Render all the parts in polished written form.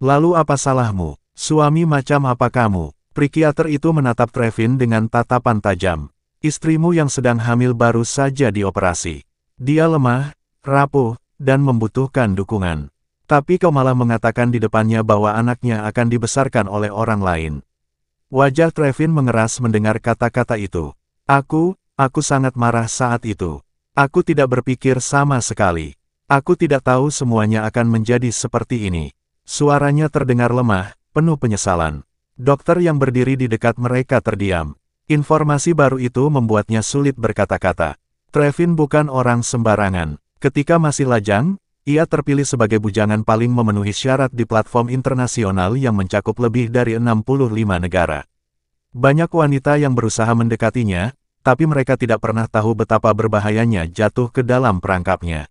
Lalu apa salahmu? Suami macam apa kamu? Psikiater itu menatap Trevin dengan tatapan tajam. Istrimu yang sedang hamil baru saja dioperasi. Dia lemah, rapuh, dan membutuhkan dukungan. Tapi kau malah mengatakan di depannya bahwa anaknya akan dibesarkan oleh orang lain. Wajah Trevin mengeras mendengar kata-kata itu. Aku sangat marah saat itu. Aku tidak berpikir sama sekali. Aku tidak tahu semuanya akan menjadi seperti ini. Suaranya terdengar lemah, penuh penyesalan. Dokter yang berdiri di dekat mereka terdiam. Informasi baru itu membuatnya sulit berkata-kata. Trevin bukan orang sembarangan. Ketika masih lajang, ia terpilih sebagai bujangan paling memenuhi syarat di platform internasional yang mencakup lebih dari 65 negara. Banyak wanita yang berusaha mendekatinya, tapi mereka tidak pernah tahu betapa berbahayanya jatuh ke dalam perangkapnya.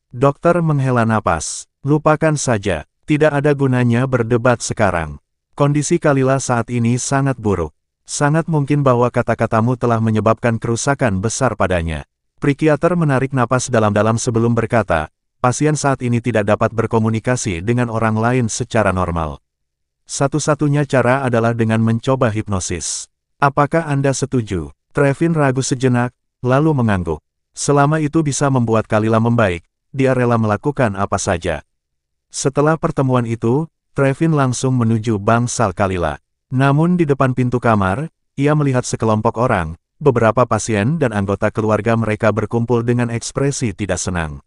Dokter menghela napas. Lupakan saja, tidak ada gunanya berdebat sekarang. Kondisi Kalila saat ini sangat buruk. Sangat mungkin bahwa kata-katamu telah menyebabkan kerusakan besar padanya. Psikiater menarik napas dalam-dalam sebelum berkata, pasien saat ini tidak dapat berkomunikasi dengan orang lain secara normal. Satu-satunya cara adalah dengan mencoba hipnosis. Apakah Anda setuju? Trevin ragu sejenak, lalu mengangguk. Selama itu bisa membuat Kalila membaik, dia rela melakukan apa saja. Setelah pertemuan itu, Trevin langsung menuju bangsal Kalila. Namun di depan pintu kamar, ia melihat sekelompok orang, beberapa pasien dan anggota keluarga mereka berkumpul dengan ekspresi tidak senang.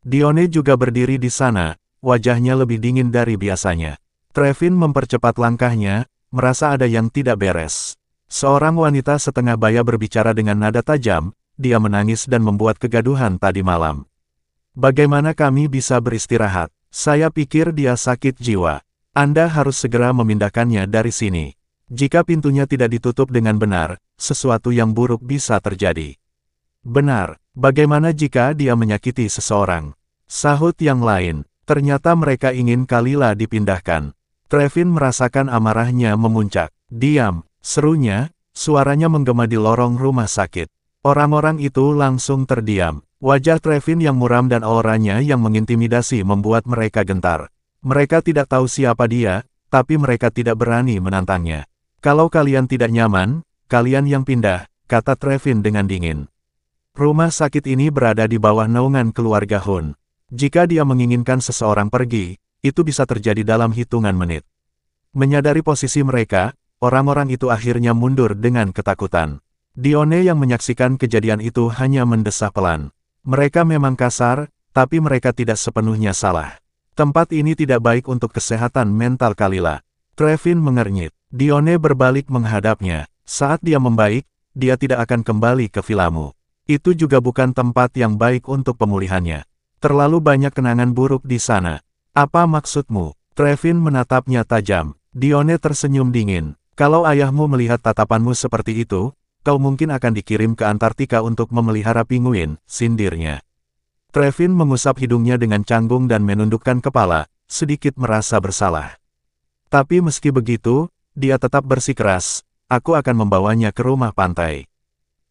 Dione juga berdiri di sana, wajahnya lebih dingin dari biasanya. Trevin mempercepat langkahnya, merasa ada yang tidak beres. Seorang wanita setengah baya berbicara dengan nada tajam, dia menangis dan membuat kegaduhan tadi malam. Bagaimana kami bisa beristirahat? Saya pikir dia sakit jiwa. Anda harus segera memindahkannya dari sini. Jika pintunya tidak ditutup dengan benar, sesuatu yang buruk bisa terjadi. Benar, bagaimana jika dia menyakiti seseorang? Sahut yang lain, ternyata mereka ingin Kalila dipindahkan. Trevin merasakan amarahnya memuncak. Diam, serunya, suaranya menggema di lorong rumah sakit. Orang-orang itu langsung terdiam. Wajah Trevin yang muram dan auranya yang mengintimidasi membuat mereka gentar. Mereka tidak tahu siapa dia, tapi mereka tidak berani menantangnya. Kalau kalian tidak nyaman, kalian yang pindah, kata Trevin dengan dingin. Rumah sakit ini berada di bawah naungan keluarga Hun. Jika dia menginginkan seseorang pergi, itu bisa terjadi dalam hitungan menit. Menyadari posisi mereka, orang-orang itu akhirnya mundur dengan ketakutan. Dione yang menyaksikan kejadian itu hanya mendesah pelan. Mereka memang kasar, tapi mereka tidak sepenuhnya salah. Tempat ini tidak baik untuk kesehatan mental Kalila. Trevin mengernyit. Dione berbalik menghadapnya. Saat dia membaik, dia tidak akan kembali ke vilamu. Itu juga bukan tempat yang baik untuk pemulihannya. Terlalu banyak kenangan buruk di sana. Apa maksudmu? Trevin menatapnya tajam. Dione tersenyum dingin. Kalau ayahmu melihat tatapanmu seperti itu, kau mungkin akan dikirim ke Antartika untuk memelihara pinguin, sindirnya. Trevin mengusap hidungnya dengan canggung dan menundukkan kepala, sedikit merasa bersalah. Tapi meski begitu, dia tetap bersikeras, aku akan membawanya ke rumah pantai.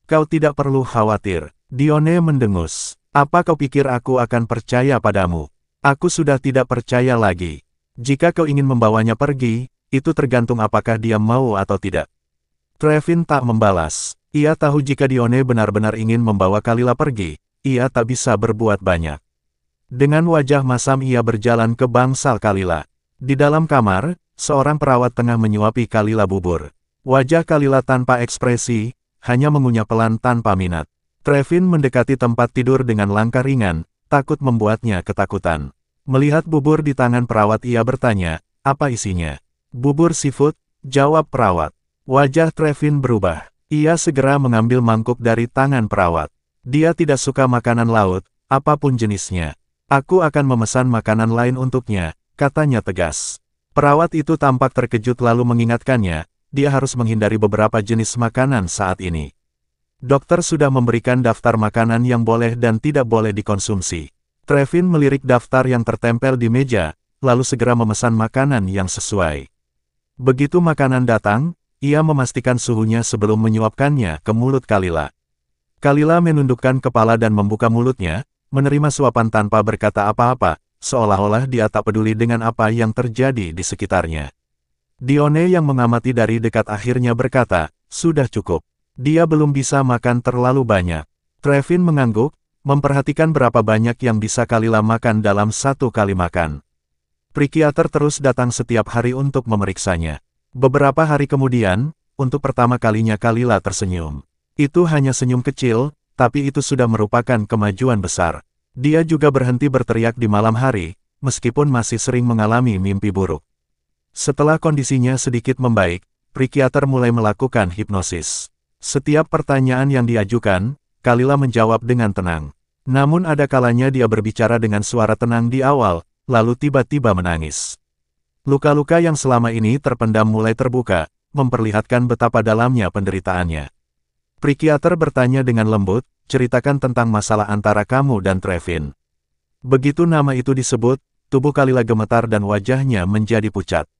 Kau tidak perlu khawatir. Dione mendengus. Apa kau pikir aku akan percaya padamu? Aku sudah tidak percaya lagi. Jika kau ingin membawanya pergi, itu tergantung apakah dia mau atau tidak. Trevin tak membalas. Ia tahu jika Dione benar-benar ingin membawa Kalila pergi, ia tak bisa berbuat banyak. Dengan wajah masam ia berjalan ke bangsal Kalila. Di dalam kamar, seorang perawat tengah menyuapi Kalila bubur. Wajah Kalila tanpa ekspresi, hanya mengunyah pelan tanpa minat. Trevin mendekati tempat tidur dengan langkah ringan, takut membuatnya ketakutan. Melihat bubur di tangan perawat ia bertanya, apa isinya? Bubur seafood, jawab perawat. Wajah Trevin berubah. Ia segera mengambil mangkuk dari tangan perawat. Dia tidak suka makanan laut, apapun jenisnya. Aku akan memesan makanan lain untuknya, katanya tegas. Perawat itu tampak terkejut lalu mengingatkannya, dia harus menghindari beberapa jenis makanan saat ini. Dokter sudah memberikan daftar makanan yang boleh dan tidak boleh dikonsumsi. Trevin melirik daftar yang tertempel di meja, lalu segera memesan makanan yang sesuai. Begitu makanan datang, ia memastikan suhunya sebelum menyuapkannya ke mulut Kalila. Kalila menundukkan kepala dan membuka mulutnya, menerima suapan tanpa berkata apa-apa, seolah-olah dia tak peduli dengan apa yang terjadi di sekitarnya. Dione yang mengamati dari dekat akhirnya berkata, sudah cukup. Dia belum bisa makan terlalu banyak. Trevin mengangguk, memperhatikan berapa banyak yang bisa Kalila makan dalam satu kali makan. Psikiater terus datang setiap hari untuk memeriksanya. Beberapa hari kemudian, untuk pertama kalinya Kalila tersenyum. Itu hanya senyum kecil, tapi itu sudah merupakan kemajuan besar. Dia juga berhenti berteriak di malam hari, meskipun masih sering mengalami mimpi buruk. Setelah kondisinya sedikit membaik, psikiater mulai melakukan hipnosis. Setiap pertanyaan yang diajukan, Kalila menjawab dengan tenang. Namun ada kalanya dia berbicara dengan suara tenang di awal, lalu tiba-tiba menangis. Luka-luka yang selama ini terpendam mulai terbuka, memperlihatkan betapa dalamnya penderitaannya. Psikiater bertanya dengan lembut, ceritakan tentang masalah antara kamu dan Trevin. Begitu nama itu disebut, tubuh Kalila gemetar dan wajahnya menjadi pucat.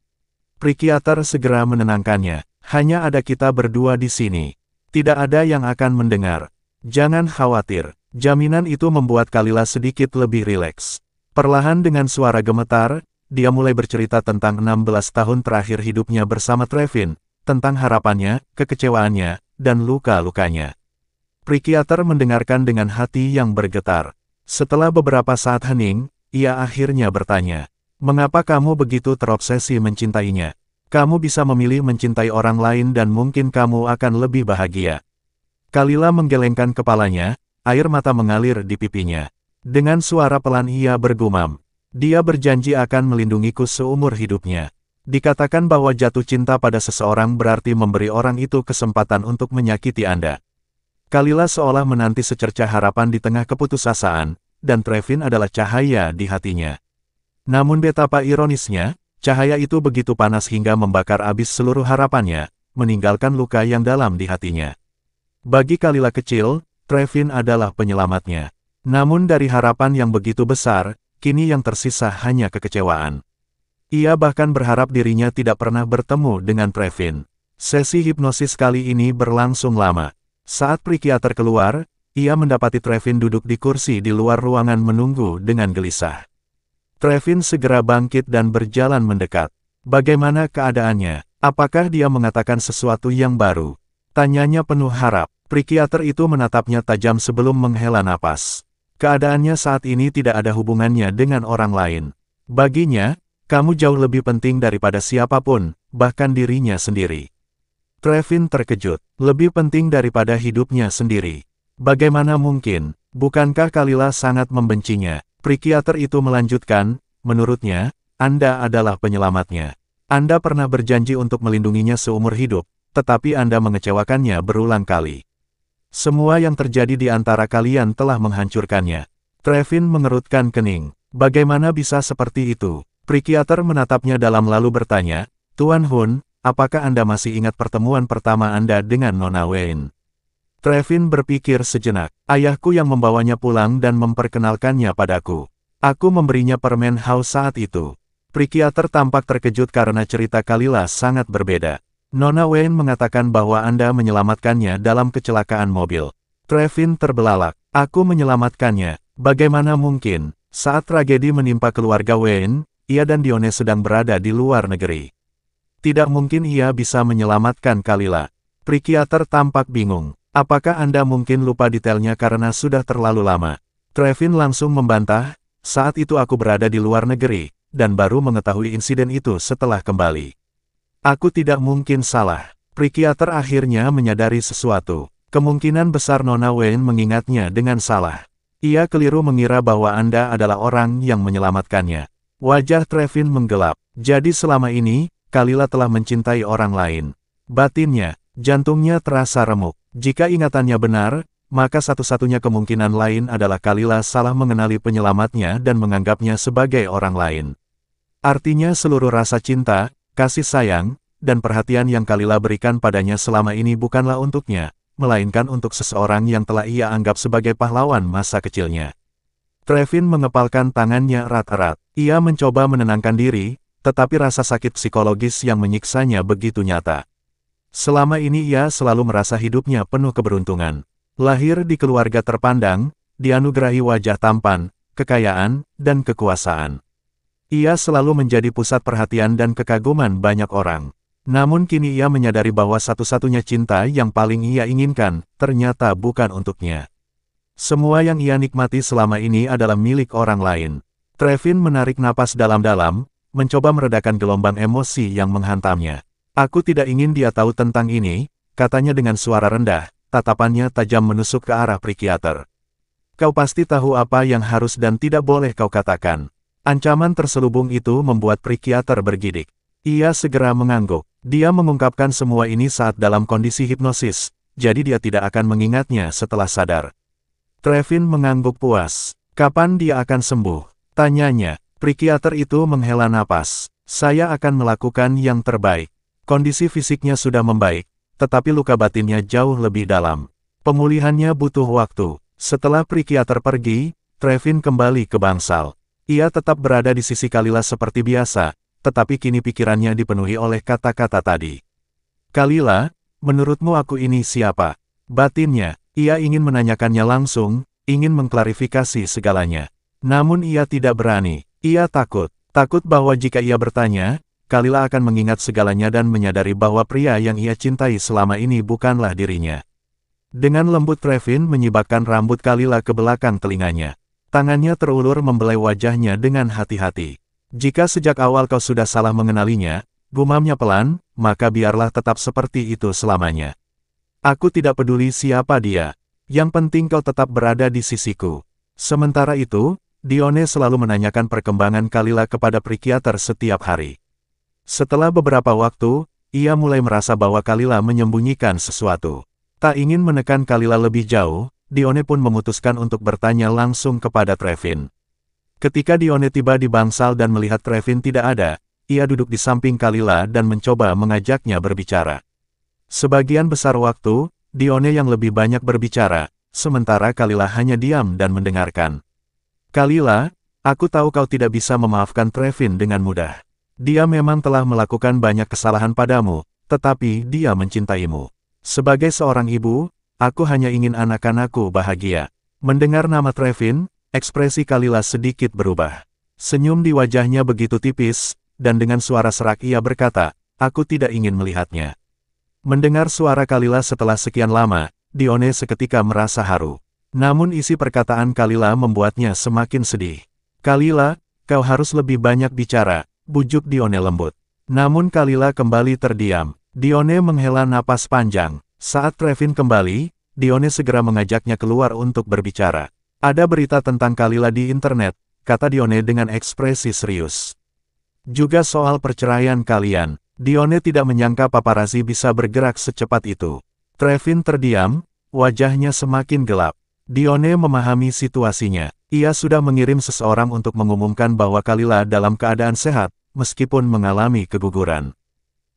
Psikiater segera menenangkannya, hanya ada kita berdua di sini. Tidak ada yang akan mendengar. Jangan khawatir. Jaminan itu membuat Kalila sedikit lebih rileks. Perlahan dengan suara gemetar, dia mulai bercerita tentang 16 tahun terakhir hidupnya bersama Trevin, tentang harapannya, kekecewaannya, dan luka-lukanya. Psikiater mendengarkan dengan hati yang bergetar. Setelah beberapa saat hening, ia akhirnya bertanya, mengapa kamu begitu terobsesi mencintainya? Kamu bisa memilih mencintai orang lain dan mungkin kamu akan lebih bahagia. Kalila menggelengkan kepalanya, air mata mengalir di pipinya. Dengan suara pelan ia bergumam, dia berjanji akan melindungiku seumur hidupnya. Dikatakan bahwa jatuh cinta pada seseorang berarti memberi orang itu kesempatan untuk menyakiti Anda. Kalila seolah menanti secercah harapan di tengah keputusasaan, dan Trevin adalah cahaya di hatinya. Namun betapa ironisnya, cahaya itu begitu panas hingga membakar habis seluruh harapannya, meninggalkan luka yang dalam di hatinya. Bagi Kalila kecil, Trevin adalah penyelamatnya. Namun dari harapan yang begitu besar, kini yang tersisa hanya kekecewaan. Ia bahkan berharap dirinya tidak pernah bertemu dengan Trevin. Sesi hipnosis kali ini berlangsung lama. Saat psikiater keluar, ia mendapati Trevin duduk di kursi di luar ruangan menunggu dengan gelisah. Trevin segera bangkit dan berjalan mendekat. Bagaimana keadaannya? Apakah dia mengatakan sesuatu yang baru? Tanyanya penuh harap. Psikiater itu menatapnya tajam sebelum menghela napas. Keadaannya saat ini tidak ada hubungannya dengan orang lain. Baginya, kamu jauh lebih penting daripada siapapun, bahkan dirinya sendiri. Trevin terkejut. Lebih penting daripada hidupnya sendiri. Bagaimana mungkin? Bukankah Kalila sangat membencinya? Psikiater itu melanjutkan, menurutnya, Anda adalah penyelamatnya. Anda pernah berjanji untuk melindunginya seumur hidup, tetapi Anda mengecewakannya berulang kali. Semua yang terjadi di antara kalian telah menghancurkannya. Trevin mengerutkan kening. Bagaimana bisa seperti itu? Psikiater menatapnya dalam lalu bertanya, Tuan Hun, apakah Anda masih ingat pertemuan pertama Anda dengan Nona Wayne? Trevin berpikir sejenak. Ayahku yang membawanya pulang dan memperkenalkannya padaku. Aku memberinya permen haus saat itu. Psikiater tampak terkejut karena cerita Kalila sangat berbeda. Nona Wayne mengatakan bahwa Anda menyelamatkannya dalam kecelakaan mobil. Trevin terbelalak. Aku menyelamatkannya. Bagaimana mungkin? Saat tragedi menimpa keluarga Wayne, ia dan Dione sedang berada di luar negeri. Tidak mungkin ia bisa menyelamatkan Kalila. Psikiater tampak bingung. Apakah Anda mungkin lupa detailnya karena sudah terlalu lama? Trevin langsung membantah, saat itu aku berada di luar negeri, dan baru mengetahui insiden itu setelah kembali. Aku tidak mungkin salah. Psikiater akhirnya menyadari sesuatu. Kemungkinan besar Nona Wayne mengingatnya dengan salah. Ia keliru mengira bahwa Anda adalah orang yang menyelamatkannya. Wajah Trevin menggelap. Jadi selama ini, Kalila telah mencintai orang lain. Batinnya, jantungnya terasa remuk. Jika ingatannya benar, maka satu-satunya kemungkinan lain adalah Kalila salah mengenali penyelamatnya dan menganggapnya sebagai orang lain. Artinya seluruh rasa cinta, kasih sayang, dan perhatian yang Kalila berikan padanya selama ini bukanlah untuknya, melainkan untuk seseorang yang telah ia anggap sebagai pahlawan masa kecilnya. Trevin mengepalkan tangannya erat-erat. Ia mencoba menenangkan diri, tetapi rasa sakit psikologis yang menyiksanya begitu nyata. Selama ini ia selalu merasa hidupnya penuh keberuntungan. Lahir di keluarga terpandang, dianugerahi wajah tampan, kekayaan, dan kekuasaan. Ia selalu menjadi pusat perhatian dan kekaguman banyak orang. Namun kini ia menyadari bahwa satu-satunya cinta yang paling ia inginkan, ternyata bukan untuknya. Semua yang ia nikmati selama ini adalah milik orang lain. Trevin menarik napas dalam-dalam, mencoba meredakan gelombang emosi yang menghantamnya. Aku tidak ingin dia tahu tentang ini, katanya dengan suara rendah, tatapannya tajam menusuk ke arah Psikiater. Kau pasti tahu apa yang harus dan tidak boleh kau katakan. Ancaman terselubung itu membuat Psikiater bergidik. Ia segera mengangguk. Dia mengungkapkan semua ini saat dalam kondisi hipnosis, jadi dia tidak akan mengingatnya setelah sadar. Trevin mengangguk puas. Kapan dia akan sembuh? Tanyanya. Psikiater itu menghela napas. Saya akan melakukan yang terbaik. Kondisi fisiknya sudah membaik, tetapi luka batinnya jauh lebih dalam. Pemulihannya butuh waktu. Setelah Psikiater pergi, Trevin kembali ke bangsal. Ia tetap berada di sisi Kalila seperti biasa, tetapi kini pikirannya dipenuhi oleh kata-kata tadi. Kalila, menurutmu aku ini siapa? Batinnya, ia ingin menanyakannya langsung, ingin mengklarifikasi segalanya. Namun ia tidak berani, ia takut bahwa jika ia bertanya, Kalila akan mengingat segalanya dan menyadari bahwa pria yang ia cintai selama ini bukanlah dirinya. Dengan lembut Trevin menyibakkan rambut Kalila ke belakang telinganya. Tangannya terulur membelai wajahnya dengan hati-hati. Jika sejak awal kau sudah salah mengenalinya, gumamnya pelan, maka biarlah tetap seperti itu selamanya. Aku tidak peduli siapa dia. Yang penting kau tetap berada di sisiku. Sementara itu, Dione selalu menanyakan perkembangan Kalila kepada Psikiater setiap hari. Setelah beberapa waktu, ia mulai merasa bahwa Kalila menyembunyikan sesuatu. Tak ingin menekan Kalila lebih jauh, Dione pun memutuskan untuk bertanya langsung kepada Trevin. Ketika Dione tiba di bangsal dan melihat Trevin tidak ada, ia duduk di samping Kalila dan mencoba mengajaknya berbicara. Sebagian besar waktu, Dione yang lebih banyak berbicara, sementara Kalila hanya diam dan mendengarkan. Kalila, aku tahu kau tidak bisa memaafkan Trevin dengan mudah. Dia memang telah melakukan banyak kesalahan padamu, tetapi dia mencintaimu. Sebagai seorang ibu, aku hanya ingin anak-anakku bahagia. Mendengar nama Trevin, ekspresi Kalila sedikit berubah. Senyum di wajahnya begitu tipis, dan dengan suara serak ia berkata, aku tidak ingin melihatnya. Mendengar suara Kalila setelah sekian lama, Dione seketika merasa haru. Namun isi perkataan Kalila membuatnya semakin sedih. Kalila, kau harus lebih banyak bicara, bujuk Dione lembut. Namun Kalila kembali terdiam. Dione menghela napas panjang. Saat Trevin kembali, Dione segera mengajaknya keluar untuk berbicara. Ada berita tentang Kalila di internet, kata Dione dengan ekspresi serius. Juga soal perceraian kalian. Dione tidak menyangka paparazi bisa bergerak secepat itu. Trevin terdiam, wajahnya semakin gelap. Dione memahami situasinya. Ia sudah mengirim seseorang untuk mengumumkan bahwa Kalila dalam keadaan sehat, meskipun mengalami keguguran.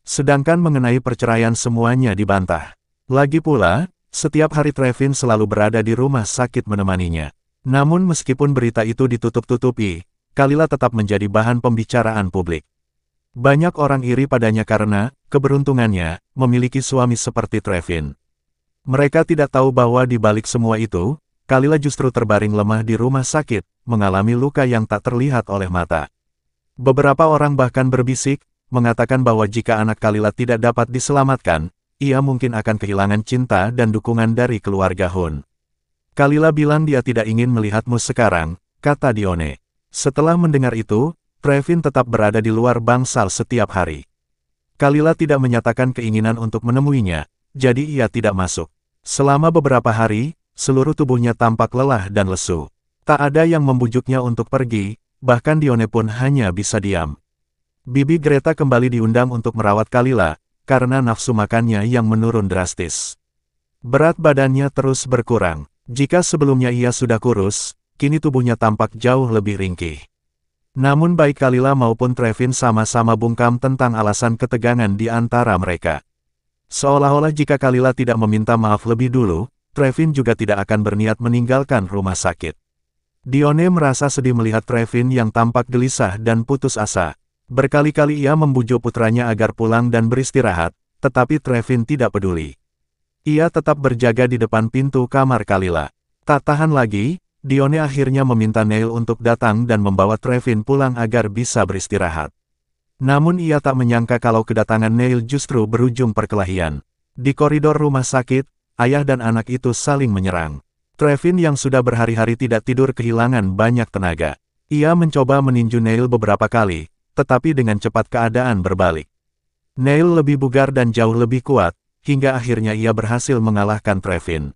Sedangkan mengenai perceraian semuanya dibantah. Lagi pula, setiap hari Trevin selalu berada di rumah sakit menemaninya. Namun meskipun berita itu ditutup-tutupi, Kalila tetap menjadi bahan pembicaraan publik. Banyak orang iri padanya karena, keberuntungannya, memiliki suami seperti Trevin. Mereka tidak tahu bahwa di balik semua itu, Kalila justru terbaring lemah di rumah sakit, mengalami luka yang tak terlihat oleh mata. Beberapa orang bahkan berbisik, mengatakan bahwa jika anak Kalila tidak dapat diselamatkan, ia mungkin akan kehilangan cinta dan dukungan dari keluarga Hun. Kalila bilang dia tidak ingin melihatmu sekarang, kata Dione. Setelah mendengar itu, Trevin tetap berada di luar bangsal setiap hari. Kalila tidak menyatakan keinginan untuk menemuinya, jadi ia tidak masuk. Selama beberapa hari, seluruh tubuhnya tampak lelah dan lesu. Tak ada yang membujuknya untuk pergi, bahkan Dione pun hanya bisa diam. Bibi Greta kembali diundang untuk merawat Kalila, karena nafsu makannya yang menurun drastis. Berat badannya terus berkurang. Jika sebelumnya ia sudah kurus, kini tubuhnya tampak jauh lebih ringkih. Namun baik Kalila maupun Trevin sama-sama bungkam tentang alasan ketegangan di antara mereka. Seolah-olah jika Kalila tidak meminta maaf lebih dulu, Trevin juga tidak akan berniat meninggalkan rumah sakit. Dione merasa sedih melihat Trevin yang tampak gelisah dan putus asa. Berkali-kali ia membujuk putranya agar pulang dan beristirahat, tetapi Trevin tidak peduli. Ia tetap berjaga di depan pintu kamar Kalila. Tak tahan lagi, Dione akhirnya meminta Neil untuk datang dan membawa Trevin pulang agar bisa beristirahat. Namun ia tak menyangka kalau kedatangan Neil justru berujung perkelahian. Di koridor rumah sakit, ayah dan anak itu saling menyerang. Trevin yang sudah berhari-hari tidak tidur kehilangan banyak tenaga. Ia mencoba meninju Neil beberapa kali, tetapi dengan cepat keadaan berbalik. Neil lebih bugar dan jauh lebih kuat, hingga akhirnya ia berhasil mengalahkan Trevin.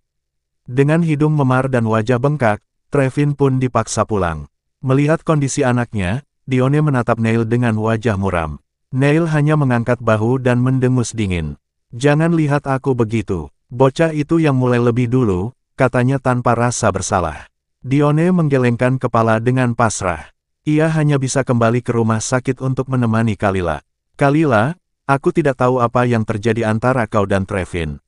Dengan hidung memar dan wajah bengkak, Trevin pun dipaksa pulang. Melihat kondisi anaknya, Dione menatap Neil dengan wajah muram. Neil hanya mengangkat bahu dan mendengus dingin. "Jangan lihat aku begitu. Bocah itu yang mulai lebih dulu," katanya tanpa rasa bersalah. Dione menggelengkan kepala dengan pasrah. Ia hanya bisa kembali ke rumah sakit untuk menemani Kalila. "Kalila, aku tidak tahu apa yang terjadi antara kau dan Trevin.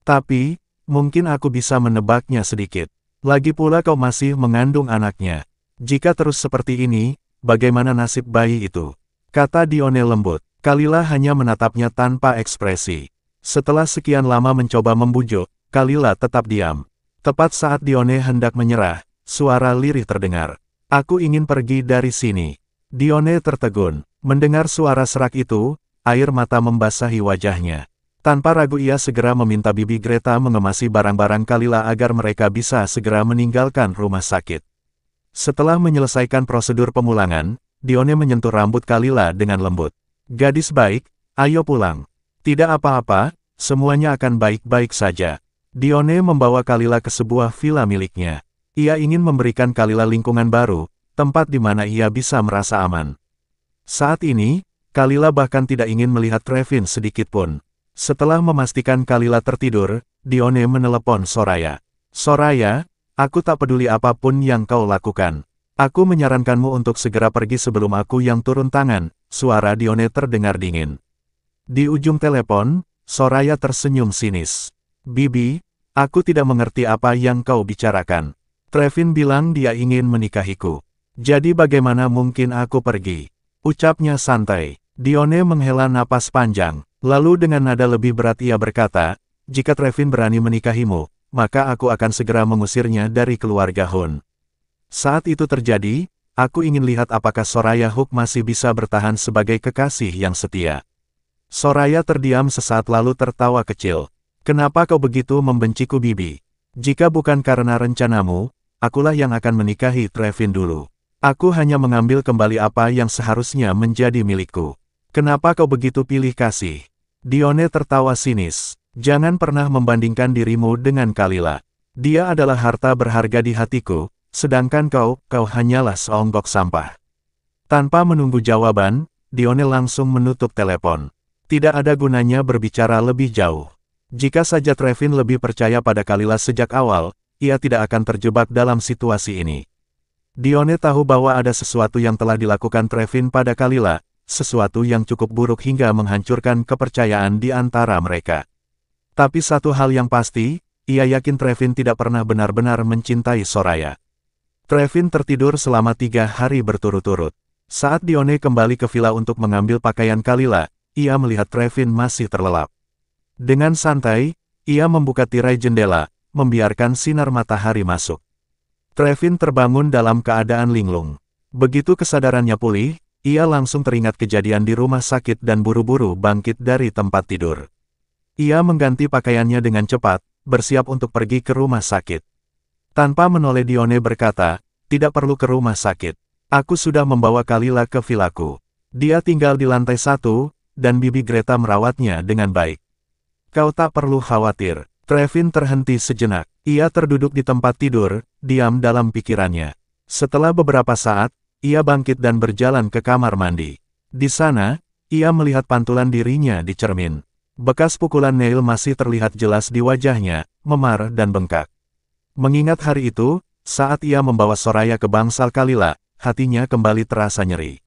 Tapi, mungkin aku bisa menebaknya sedikit. Lagi pula kau masih mengandung anaknya. Jika terus seperti ini, bagaimana nasib bayi itu?" kata Dione lembut. Kalila hanya menatapnya tanpa ekspresi. Setelah sekian lama mencoba membujuk, Kalila tetap diam. Tepat saat Dione hendak menyerah, suara lirih terdengar. "Aku ingin pergi dari sini." Dione tertegun. Mendengar suara serak itu, air mata membasahi wajahnya. Tanpa ragu ia segera meminta Bibi Greta mengemasi barang-barang Kalila agar mereka bisa segera meninggalkan rumah sakit. Setelah menyelesaikan prosedur pemulangan, Dione menyentuh rambut Kalila dengan lembut. "Gadis baik, ayo pulang. Tidak apa-apa, semuanya akan baik-baik saja." Dione membawa Kalila ke sebuah villa miliknya. Ia ingin memberikan Kalila lingkungan baru, tempat di mana ia bisa merasa aman. Saat ini, Kalila bahkan tidak ingin melihat Trevin sedikitpun. Setelah memastikan Kalila tertidur, Dione menelepon Soraya. "Soraya, aku tak peduli apapun yang kau lakukan. Aku menyarankanmu untuk segera pergi sebelum aku yang turun tangan." Suara Dione terdengar dingin. Di ujung telepon, Soraya tersenyum sinis. "Bibi, aku tidak mengerti apa yang kau bicarakan. Trevin bilang dia ingin menikahiku. Jadi bagaimana mungkin aku pergi?" ucapnya santai. Dione menghela napas panjang. Lalu dengan nada lebih berat ia berkata, "Jika Trevin berani menikahimu, maka aku akan segera mengusirnya dari keluarga Hun. Saat itu terjadi, aku ingin lihat apakah Soraya Hook masih bisa bertahan sebagai kekasih yang setia." Soraya terdiam sesaat lalu tertawa kecil. "Kenapa kau begitu membenciku, Bibi? Jika bukan karena rencanamu, akulah yang akan menikahi Trevin dulu. Aku hanya mengambil kembali apa yang seharusnya menjadi milikku. Kenapa kau begitu pilih kasih?" Dione tertawa sinis. "Jangan pernah membandingkan dirimu dengan Kalila. Dia adalah harta berharga di hatiku, sedangkan kau hanyalah seonggok sampah." Tanpa menunggu jawaban, Dione langsung menutup telepon. Tidak ada gunanya berbicara lebih jauh. Jika saja Trevin lebih percaya pada Kalila sejak awal, ia tidak akan terjebak dalam situasi ini. Dione tahu bahwa ada sesuatu yang telah dilakukan Trevin pada Kalila, sesuatu yang cukup buruk hingga menghancurkan kepercayaan di antara mereka. Tapi satu hal yang pasti, ia yakin Trevin tidak pernah benar-benar mencintai Soraya. Trevin tertidur selama 3 hari berturut-turut. Saat Dione kembali ke villa untuk mengambil pakaian Kalila, ia melihat Trevin masih terlelap. Dengan santai, ia membuka tirai jendela, membiarkan sinar matahari masuk. Trevin terbangun dalam keadaan linglung. Begitu kesadarannya pulih, ia langsung teringat kejadian di rumah sakit dan buru-buru bangkit dari tempat tidur. Ia mengganti pakaiannya dengan cepat, bersiap untuk pergi ke rumah sakit. Tanpa menoleh Dione berkata, "Tidak perlu ke rumah sakit. Aku sudah membawa Kalila ke vilaku. Dia tinggal di lantai 1, dan Bibi Greta merawatnya dengan baik. Kau tak perlu khawatir." Trevin terhenti sejenak. Ia terduduk di tempat tidur, diam dalam pikirannya. Setelah beberapa saat, ia bangkit dan berjalan ke kamar mandi. Di sana, ia melihat pantulan dirinya di cermin. Bekas pukulan Neil masih terlihat jelas di wajahnya, memar dan bengkak. Mengingat hari itu, saat ia membawa Soraya ke bangsal Kalila, hatinya kembali terasa nyeri.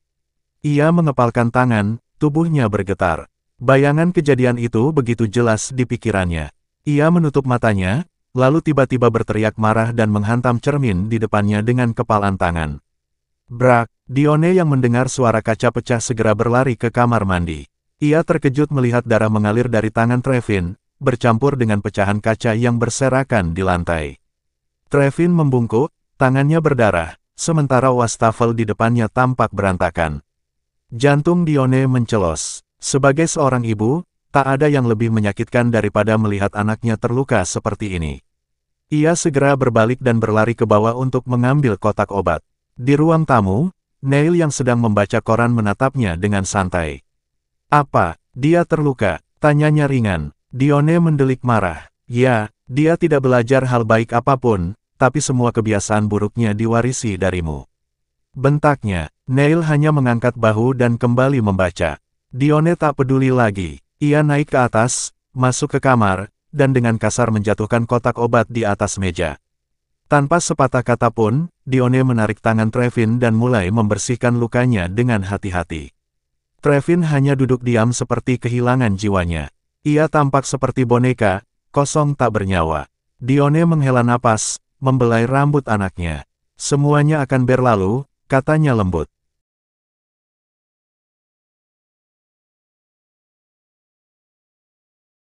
Ia mengepalkan tangan, tubuhnya bergetar. Bayangan kejadian itu begitu jelas di pikirannya. Ia menutup matanya, lalu tiba-tiba berteriak marah dan menghantam cermin di depannya dengan kepalan tangan. Brak! Dione yang mendengar suara kaca pecah segera berlari ke kamar mandi. Ia terkejut melihat darah mengalir dari tangan Trevin, bercampur dengan pecahan kaca yang berserakan di lantai. Trevin membungkuk, Tangannya berdarah, sementara wastafel di depannya tampak berantakan. Jantung Dione mencelos. Sebagai seorang ibu, tak ada yang lebih menyakitkan daripada melihat anaknya terluka seperti ini. Ia segera berbalik dan berlari ke bawah untuk mengambil kotak obat. Di ruang tamu, Neil yang sedang membaca koran menatapnya dengan santai. "Apa, dia terluka?" tanyanya ringan. Dione mendelik marah. "Ya, dia tidak belajar hal baik apapun, tapi semua kebiasaan buruknya diwarisi darimu." Bentaknya. Neil hanya mengangkat bahu dan kembali membaca. Dione tak peduli lagi. Ia naik ke atas, masuk ke kamar, dan dengan kasar menjatuhkan kotak obat di atas meja. Tanpa sepatah kata pun, Dione menarik tangan Trevin dan mulai membersihkan lukanya dengan hati-hati. Trevin hanya duduk diam seperti kehilangan jiwanya. Ia tampak seperti boneka, kosong tak bernyawa. Dione menghela napas, membelai rambut anaknya. "Semuanya akan berlalu," katanya lembut.